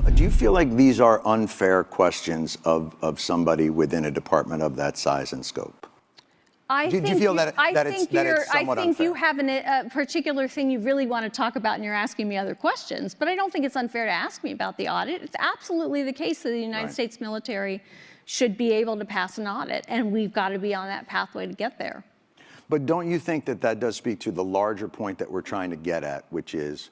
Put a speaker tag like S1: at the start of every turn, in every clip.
S1: So do you feel like these are unfair questions of somebody within a department of that size and scope?
S2: I think
S1: you
S2: have a particular thing you really want to talk about and you're asking me other questions, but I don't think it's unfair to ask me about the audit. It's absolutely the case that the United States military should be able to pass an audit, and we've got to be on that pathway to get there.
S1: But don't you think that that does speak to the larger point that we're trying to get at, which is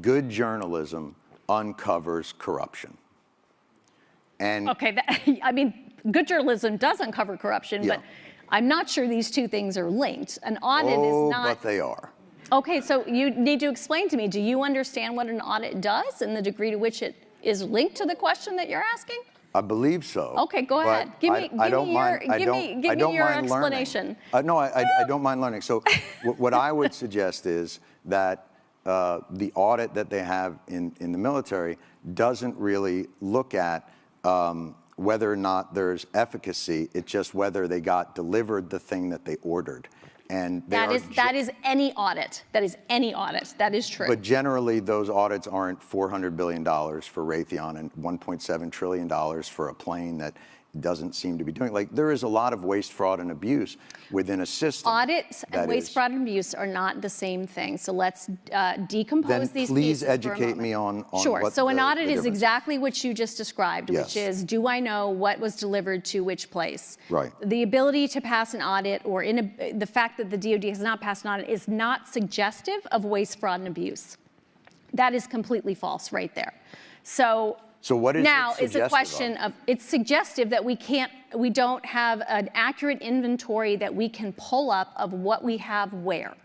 S1: good journalism uncovers corruption? And
S2: okay, I mean, good journalism does uncover corruption, but I'm not sure these two things are linked. An audit is not.
S1: But they are.
S2: Okay, so you need to explain to me, do you understand what an audit does and the degree to which it is linked to the question that you're asking?
S1: I believe so.
S2: Okay, go ahead. Give me your explanation.
S1: No, I don't mind learning. So what I would suggest is that the audit that they have in the military doesn't really look at whether or not there's efficacy. It's just whether they got delivered the thing that they ordered. And
S2: that is any audit. That is any audit. That is true.
S1: But generally, those audits aren't $400 billion for Raytheon and $1.7 trillion for a plane that doesn't seem to be doing. Like, there is a lot of waste, fraud, and abuse within a system.
S2: Audits and waste, fraud, and abuse are not the same thing. So let's decompose these pieces for a moment.
S1: Please educate me on
S2: Sure.
S1: What
S2: so an audit is
S1: difference
S2: exactly what you just described, which is, do I know what was delivered to which place?
S1: Right.
S2: The ability to pass an audit, or the fact that the DoD has not passed an audit, is not suggestive of waste, fraud, and abuse. That is completely false right there. So
S1: what is
S2: now
S1: it
S2: it's a question of, it's suggestive that we don't have an accurate inventory that we can pull up of what we have where.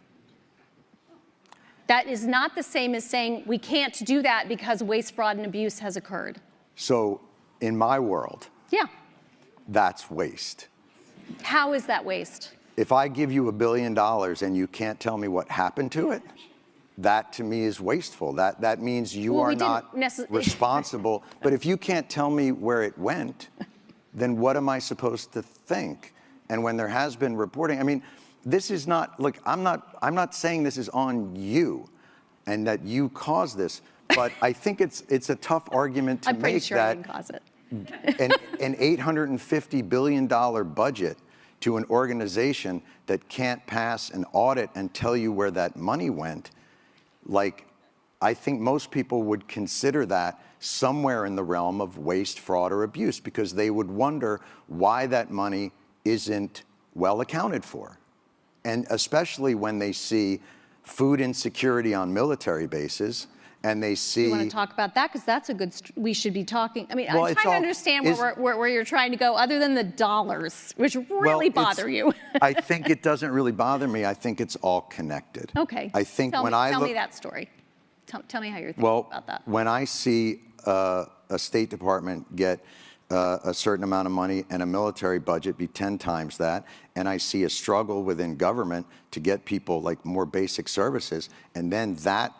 S2: That is not the same as saying we can't do that because waste, fraud, and abuse has occurred.
S1: So in my world, that's waste.
S2: How is that waste?
S1: If I give you $1 billion and you can't tell me what happened to it, that to me is wasteful. That means you are not responsible. But if you can't tell me where it went, then what am I supposed to think? And when there has been reporting, I mean, this is not, look, I'm not saying this is on you and that you caused this, but I think it's a tough argument to
S2: I'm pretty
S1: make
S2: sure
S1: that
S2: I didn't cause it.
S1: an $850 billion budget to an organization that can't pass an audit and tell you where that money went, like, I think most people would consider that somewhere in the realm of waste, fraud, or abuse, because they would wonder why that money isn't well accounted for. And especially when they see food insecurity on military bases, and they see...
S2: You want to talk about that? Because that's a good... we should be talking... I mean, I'm trying to understand where you're trying to go, other than the dollars, which really bother you.
S1: I think it doesn't really bother me. I think it's all connected.
S2: Okay.
S1: I think
S2: tell me that story. Tell me how you're thinking about that.
S1: When I see a State Department get a certain amount of money and a military budget be 10 times that, and I see a struggle within government to get people like more basic services, and then that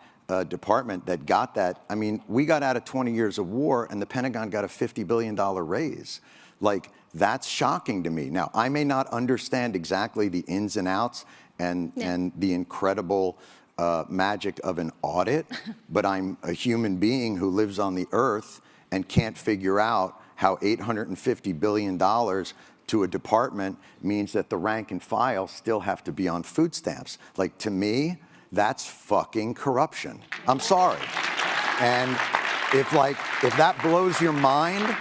S1: department that got that, I mean, we got out of 20 years of war and the Pentagon got a $50 billion raise. Like, that's shocking to me. Now, I may not understand exactly the ins and outs and the incredible magic of an audit, but I'm a human being who lives on the earth and can't figure out how $850 billion to a department means that the rank and file still have to be on food stamps. Like, to me, that's fucking corruption. I'm sorry. And if that blows your mind,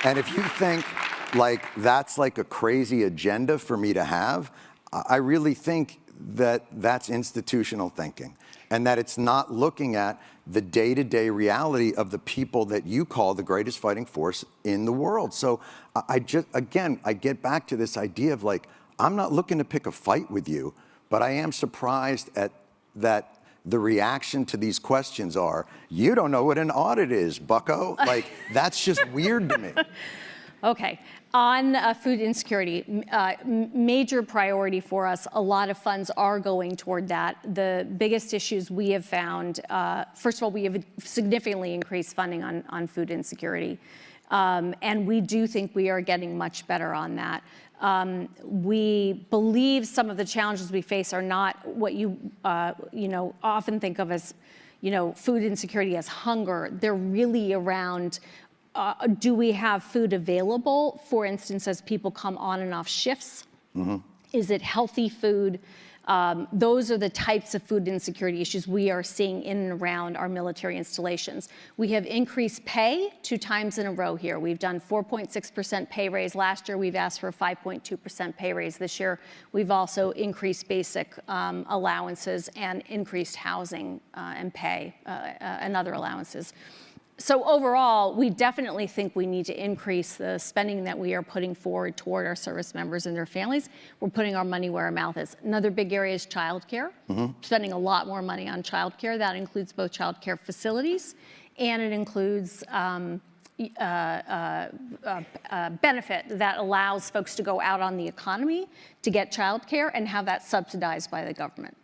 S1: and if you think like that's like a crazy agenda for me to have, I really think that that's institutional thinking, and that it's not looking at the day-to-day reality of the people that you call the greatest fighting force in the world. So I get back to this idea of like, I'm not looking to pick a fight with you, but I am surprised at that the reaction to these questions are, you don't know what an audit is, bucko. Like, that's just weird to me.
S2: Okay, on food insecurity, major priority for us. A lot of funds are going toward that. The biggest issues we have found, first of all, we have significantly increased funding on food insecurity. And we do think we are getting much better on that. We believe some of the challenges we face are not what you often think of as, food insecurity as hunger. They're really around, do we have food available? For instance, as people come on and off shifts, is it healthy food? Those are the types of food insecurity issues we are seeing in and around our military installations. We have increased pay 2 times in a row here. We've done 4.6% pay raise last year. We've asked for a 5.2% pay raise this year. We've also increased basic allowances and increased housing and pay and other allowances. So overall, we definitely think we need to increase the spending that we are putting forward toward our service members and their families. We're putting our money where our mouth is. Another big area is childcare. Spending a lot more money on childcare. That includes both childcare facilities, and it includes benefit that allows folks to go out on the economy to get childcare and have that subsidized by the government.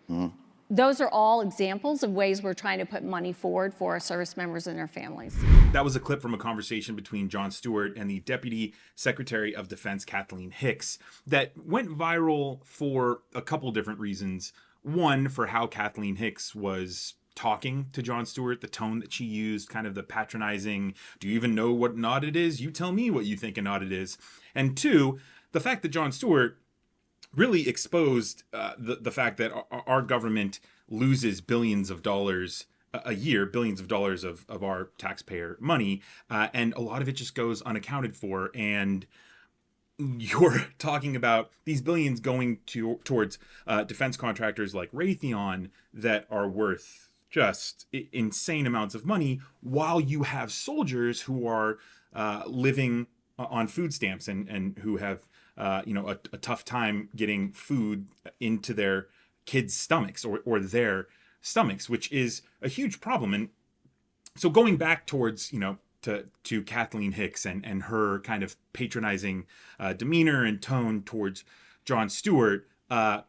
S2: Those are all examples of ways we're trying to put money forward for our service members and their families.
S3: That was a clip from a conversation between Jon Stewart and the Deputy Secretary of Defense, Kathleen Hicks, that went viral for a couple different reasons. One, for how Kathleen Hicks was talking to Jon Stewart, the tone that she used, kind of the patronizing, do you even know what an audit is? You tell me what you think an audit is. And two, the fact that Jon Stewart really exposed the fact that our government loses billions of dollars a year, billions of dollars of our taxpayer money, and a lot of it just goes unaccounted for. And you're talking about these billions going towards defense contractors like Raytheon that are worth just insane amounts of money, while you have soldiers who are living on food stamps and who have a tough time getting food into their kids' stomachs or their stomachs, which is a huge problem. And so going back towards, to Kathleen Hicks and her kind of patronizing demeanor and tone towards Jon Stewart,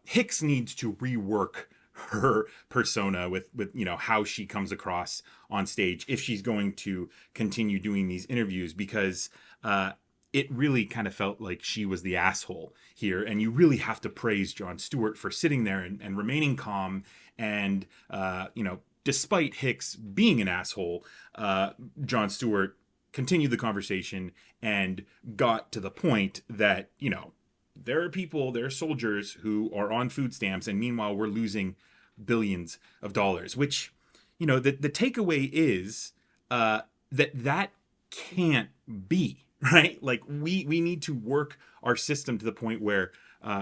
S3: Hicks needs to rework her persona with how she comes across on stage if she's going to continue doing these interviews, because it really kind of felt like she was the asshole here. And you really have to praise Jon Stewart for sitting there and remaining calm. And, despite Hicks being an asshole, Jon Stewart continued the conversation and got to the point that, there are soldiers who are on food stamps, and meanwhile we're losing billions of dollars, which, the takeaway is that can't be. Right? Like we need to work our system to the point where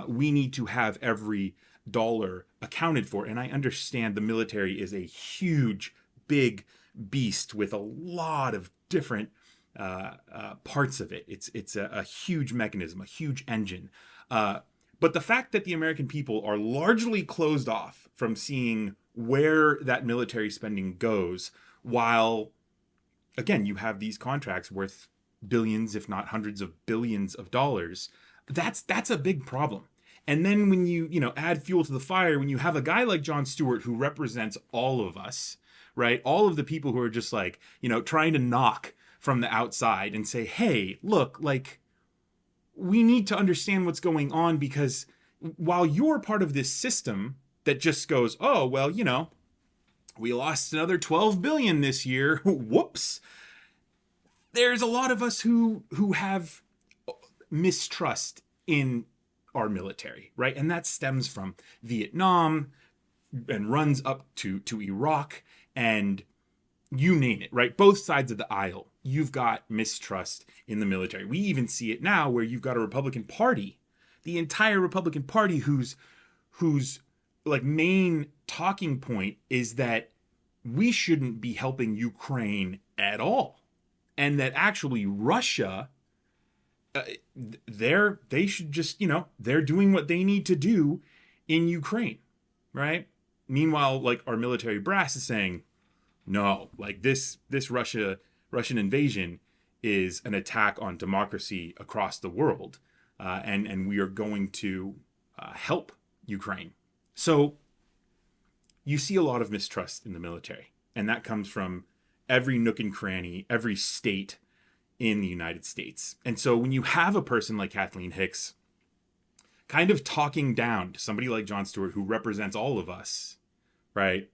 S3: we need to have every dollar accounted for. And I understand the military is a huge, big beast with a lot of different parts of it. It's a huge mechanism, a huge engine. But the fact that the American people are largely closed off from seeing where that military spending goes, while, again, you have these contracts worth billions, if not hundreds of billions of dollars, that's a big problem. And then when you add fuel to the fire, when you have a guy like Jon Stewart who represents all of us, right? All of the people who are just like, trying to knock from the outside and say, hey, look, like, we need to understand what's going on, because while you're part of this system that just goes, oh, well, we lost another 12 billion this year. Whoops. There's a lot of us who have mistrust in our military, right? And that stems from Vietnam and runs up to Iraq, and you name it, right? Both sides of the aisle, you've got mistrust in the military. We even see it now where you've got a Republican Party, the entire Republican Party whose like main talking point is that we shouldn't be helping Ukraine at all. And that actually Russia, they should just, they're doing what they need to do in Ukraine, right? Meanwhile, like, our military brass is saying, no, like this Russian invasion is an attack on democracy across the world, and we are going to help Ukraine. So you see a lot of mistrust in the military, and that comes from every nook and cranny, every state in the United States. And so when you have a person like Kathleen Hicks kind of talking down to somebody like Jon Stewart, who represents all of us, right?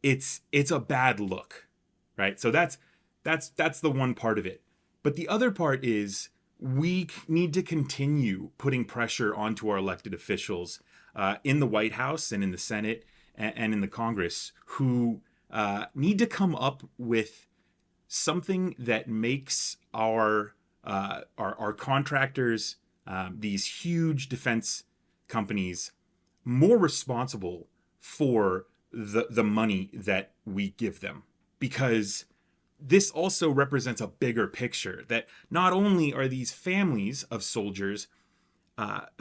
S3: it's a bad look, right? So that's the one part of it. But the other part is we need to continue putting pressure onto our elected officials in the White House and in the Senate and in the Congress, who need to come up with something that makes our contractors, these huge defense companies, more responsible for the money that we give them. Because this also represents a bigger picture, that not only are these families of soldiers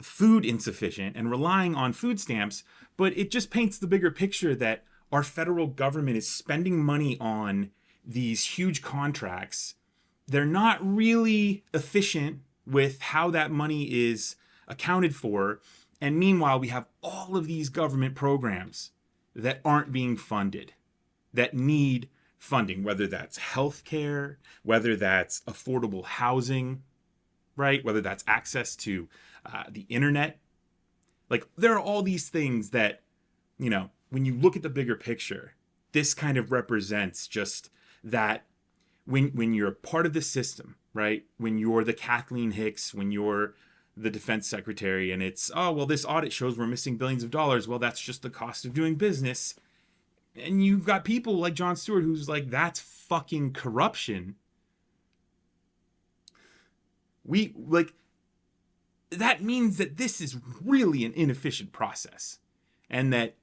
S3: food insufficient and relying on food stamps, but it just paints the bigger picture that our federal government is spending money on these huge contracts. They're not really efficient with how that money is accounted for. And meanwhile, we have all of these government programs that aren't being funded, that need funding, whether that's healthcare, whether that's affordable housing, right? Whether that's access to the internet. Like, there are all these things that, you know, when you look at the bigger picture, this kind of represents just that when you're part of the system, right? When you're the Kathleen Hicks, when you're the defense secretary, and it's, oh, well, this audit shows we're missing billions of dollars. Well, that's just the cost of doing business. And you've got people like Jon Stewart, who's like, that's fucking corruption. That means that this is really an inefficient process, and that,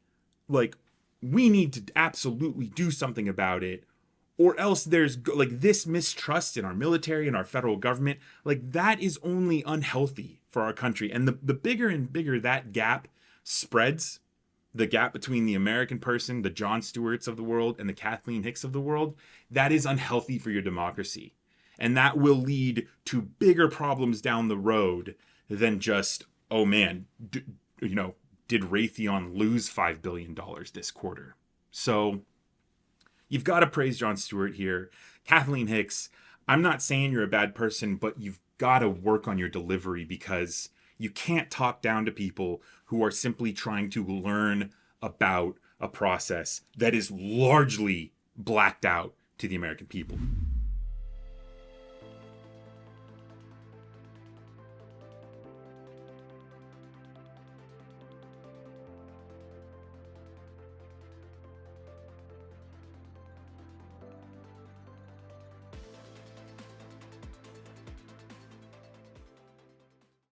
S3: like, we need to absolutely do something about it, or else there's like this mistrust in our military and our federal government. Like, that is only unhealthy for our country. And the bigger and bigger that gap spreads, the gap between the American person, the Jon Stewarts of the world, and the Kathleen Hicks of the world, that is unhealthy for your democracy. And that will lead to bigger problems down the road than just, oh man, did Raytheon lose $5 billion this quarter? So you've got to praise Jon Stewart here. Kathleen Hicks, I'm not saying you're a bad person, but you've got to work on your delivery, because you can't talk down to people who are simply trying to learn about a process that is largely blacked out to the American people.